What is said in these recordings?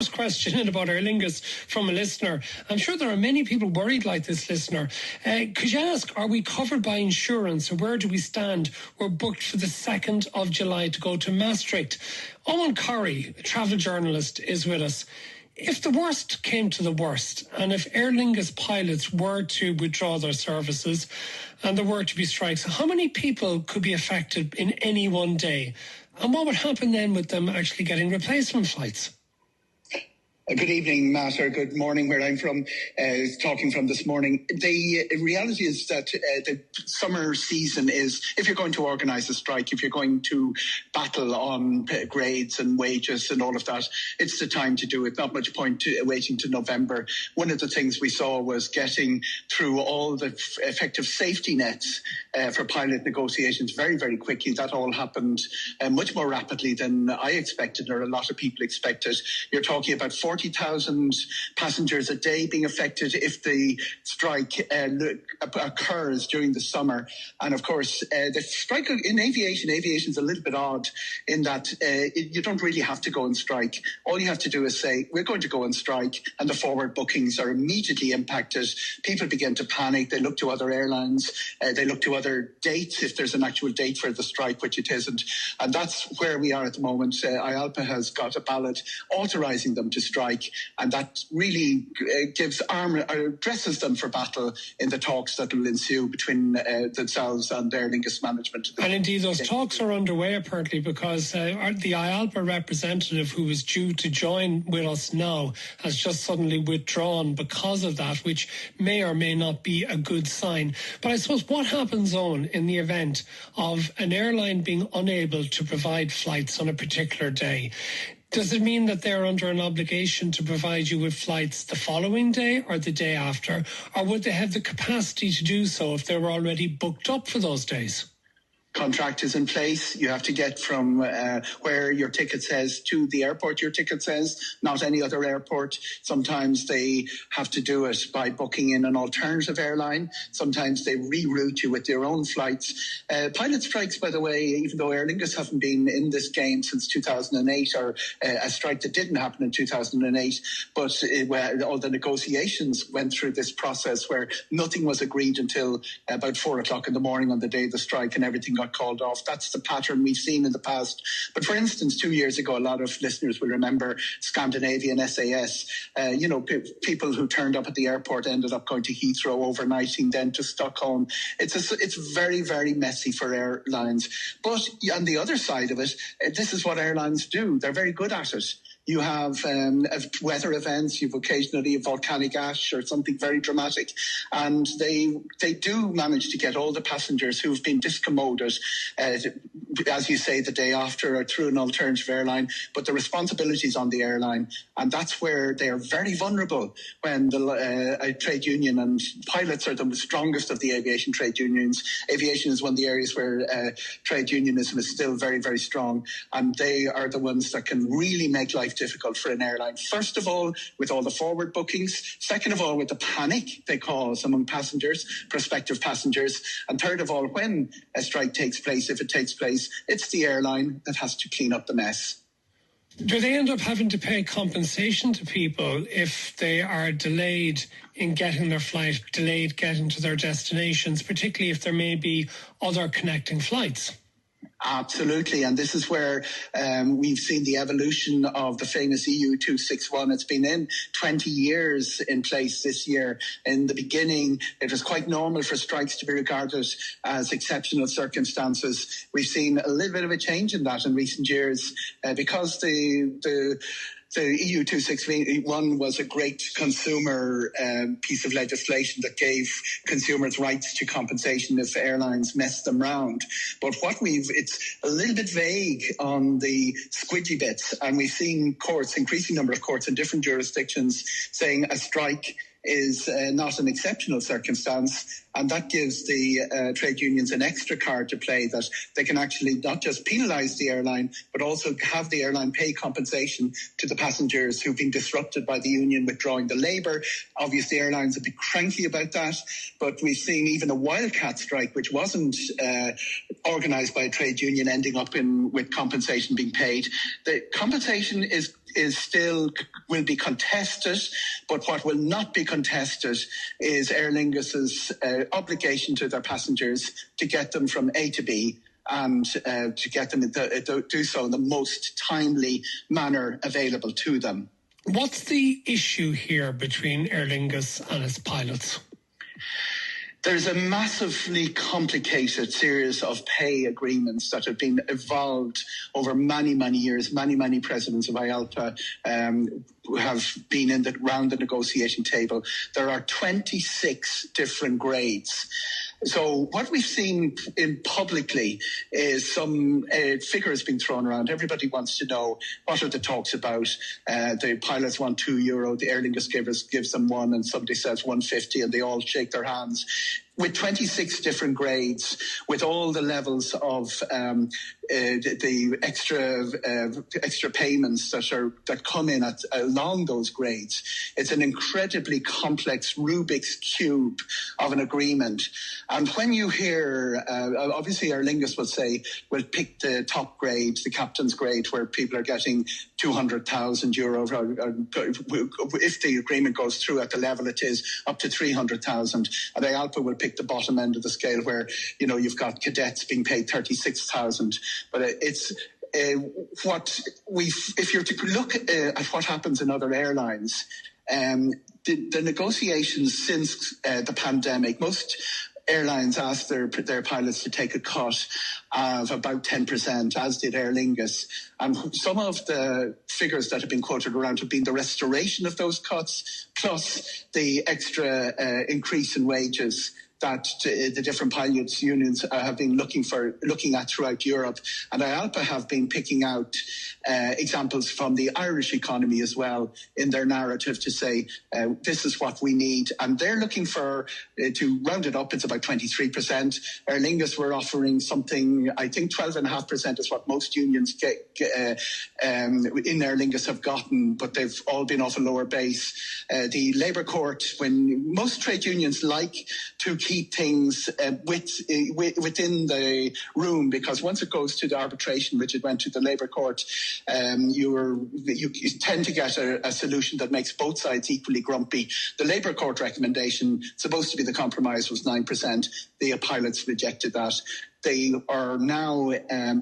Question in about Aer Lingus from a listener. I'm sure there are many people worried like this listener. Could you ask, are we covered by insurance, or where do we stand? We're booked for the 2nd of July to go to Maastricht. Eoghan Corry, a travel journalist, is with us. If the worst came to the worst, and if Aer Lingus pilots were to withdraw their services and there were to be strikes, how many people could be affected in any one day? And what would happen then with them actually getting replacement flights? Good evening, Matt, or good morning, where I'm from, talking from this morning. The reality is that the summer season is, if you're going to organise a strike, if you're going to battle on grades and wages and all of that, it's the time to do it. Not much point waiting to November. One of the things we saw was getting through all the effective safety nets for pilot negotiations very, very quickly. That all happened much more rapidly than I expected, or a lot of people expected. You're talking about 40,000 passengers a day being affected if the strike occurs during the summer. And of course, the strike in aviation is a little bit odd in that you don't really have to go on strike. All you have to do is say, we're going to go on strike, and the forward bookings are immediately impacted. People begin to panic. They look to other airlines. They look to other dates if there's an actual date for the strike, which it isn't. And that's where we are at the moment. IALPA has got a ballot authorising them to strike, and that really dresses them for battle in the talks that will ensue between themselves and Aer Lingus management. And indeed, those talks are underway apparently, because the IALPA representative who was due to join with us now has just suddenly withdrawn because of that, which may or may not be a good sign. But I suppose, what happens on in the event of an airline being unable to provide flights on a particular day? Does it mean that they're under an obligation to provide you with flights the following day or the day after? Or would they have the capacity to do so if they were already booked up for those days? Contract is in place. You have to get from where your ticket says to the airport your ticket says, not any other airport. Sometimes they have to do it by booking in an alternative airline. Sometimes they reroute you with their own flights. Pilot strikes, by the way, even though Aer Lingus haven't been in this game since 2008, or a strike that didn't happen in 2008, but all the negotiations went through this process where nothing was agreed until about 4 o'clock in the morning on the day of the strike, and everything got called off. That's the pattern we've seen in the past. But for instance, 2 years ago, a lot of listeners will remember Scandinavian SAS. People who turned up at the airport ended up going to Heathrow, overnighting, then to Stockholm. It's very, very messy for airlines. But on the other side of it, this is what airlines do. They're very good at it. You have weather events, you have occasionally a volcanic ash or something very dramatic, and they do manage to get all the passengers who've been discommoded, as you say, the day after or through an alternative airline, but the responsibility is on the airline, and that's where they are very vulnerable when the trade union, and pilots are the strongest of the aviation trade unions. Aviation is one of the areas where trade unionism is still very, very strong, and they are the ones that can really make life difficult for an airline. First of all, with all the forward bookings. Second of all, with the panic they cause among passengers, prospective passengers. And third of all, when a strike takes place, if it takes place, it's the airline that has to clean up the mess. Do they end up having to pay compensation to people if they are delayed in getting their flight, delayed getting to their destinations, particularly if there may be other connecting flights? Absolutely, and this is where we've seen the evolution of the famous EU 261. It's been in 20 years in place this year. In the beginning, it was quite normal for strikes to be regarded as exceptional circumstances. We've seen a little bit of a change in that in recent years because the EU 261 was a great consumer piece of legislation that gave consumers rights to compensation if airlines messed them round. But it's a little bit vague on the squidgy bits, and we've seen increasing number of courts in different jurisdictions saying a strike is not an exceptional circumstance, and that gives the trade unions an extra card to play, that they can actually not just penalise the airline, but also have the airline pay compensation to the passengers who've been disrupted by the union withdrawing the labour. Obviously, airlines are a bit cranky about that, but we've seen even a wildcat strike, which wasn't organised by a trade union, ending up with compensation being paid. The compensation is will be contested, but what will not be contested is Aer Lingus's obligation to their passengers to get them from A to B, and to get them to do so in the most timely manner available to them. What's the issue here between Aer Lingus and its pilots? There's a massively complicated series of pay agreements that have been evolved over many, many years. Many presidents of IALPA have been around the negotiating table. There are 26 different grades. So what we've seen publicly is some figures being thrown around. Everybody wants to know, what are the talks about? The pilots want €2, the Aer Lingus gives them $1, and somebody says $1.50, and they all shake their hands. With 26 different grades, with all the levels of the extra payments that come in along those grades, it's an incredibly complex Rubik's cube of an agreement. And when you hear, obviously Aer Lingus will say, we'll pick the top grade, the captain's grade, where people are getting €200,000. If the agreement goes through at the level it is, up to 300,000. And IALPA will pick the bottom end of the scale, where you've got cadets being paid 36,000. But it's if you're to look at what happens in other airlines, the negotiations since the pandemic, most airlines asked their pilots to take a cut of about 10%, as did Aer Lingus. And some of the figures that have been quoted around have been the restoration of those cuts, plus the extra increase in wages that the different pilots' unions have been looking at throughout Europe. And IALPA have been picking out examples from the Irish economy as well in their narrative to say, this is what we need. And they're looking for, to round it up, it's about 23%. Aer Lingus were offering something, I think 12.5% is what most unions in Aer Lingus have gotten, but they've all been off a lower base. The Labour Court, when most trade unions like to keep things within the room, because once it goes to the arbitration, which it went to the Labour Court, you tend to get a solution that makes both sides equally grumpy. The Labour Court recommendation, supposed to be the compromise, was 9%. The pilots rejected that. They are now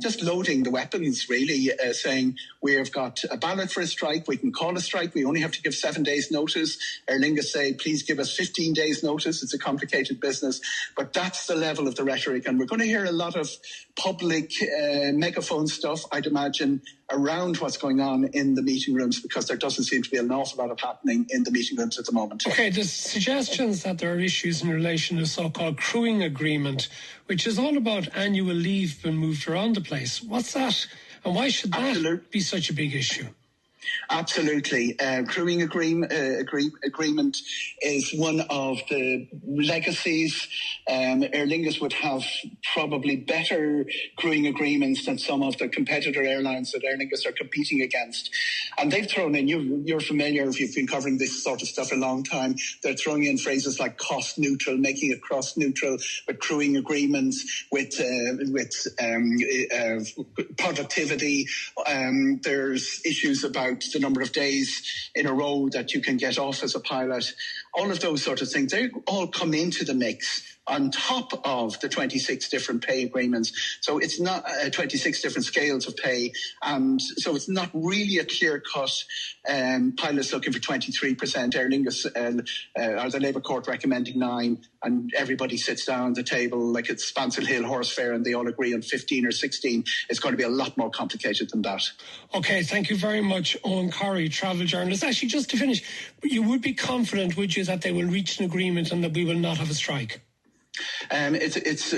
just loading the weapons, really, saying we have got a ballot for a strike. We can call a strike. We only have to give 7 days notice. Aer Lingus say, please give us 15 days notice. It's a complicated business. But that's the level of the rhetoric. And we're going to hear a lot of public megaphone stuff, I'd imagine, around what's going on in the meeting rooms, because there doesn't seem to be an awful lot of happening in the meeting rooms at the moment. Okay, there's suggestions that there are issues in relation to the so-called crewing agreement, which is all about annual leave being moved around the place. What's that? And why should that be such a big issue? Absolutely. Crewing agreement is one of the legacies. Aer Lingus would have probably better crewing agreements than some of the competitor airlines that Aer Lingus are competing against. And they've thrown in, you're familiar if you've been covering this sort of stuff a long time, they're throwing in phrases like cost neutral, making it cost neutral with crewing agreements, with productivity. There's issues about the number of days in a row that you can get off as a pilot. All of those sort of things, they all come into the mix on top of the 26 different pay agreements. So it's not 26 different scales of pay. And so it's not really a clear-cut pilots looking for 23%. Aer Lingus or the Labour Court recommending 9%, and everybody sits down at the table like it's Spancil Hill horse fair and they all agree on 15 or 16. It's going to be a lot more complicated than that. Okay, thank you very much, Eoghan Corry, travel journalist. Actually, just to finish, you would be confident, would you, that they will reach an agreement and that we will not have a strike? It's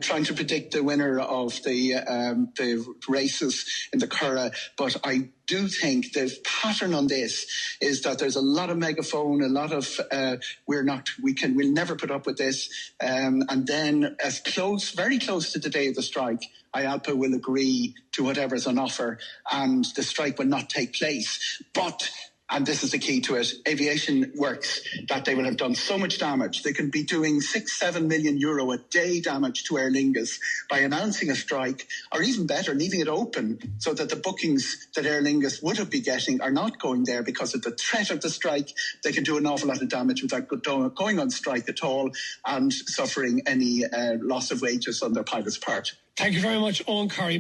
trying to predict the winner of the races in the Curragh, but I do think the pattern on this is that there's a lot of megaphone, a lot of we'll never put up with this, and then very close to the day of the strike, IALPA will agree to whatever's on offer, and the strike will not take place. But and this is the key to it, aviation works that they will have done so much damage. They can be doing €6-7 million a day damage to Aer Lingus by announcing a strike, or even better, leaving it open so that the bookings that Aer Lingus would have been getting are not going there because of the threat of the strike. They can do an awful lot of damage without going on strike at all and suffering any loss of wages on their pilot's part. Thank you very much, Eoghan Corry.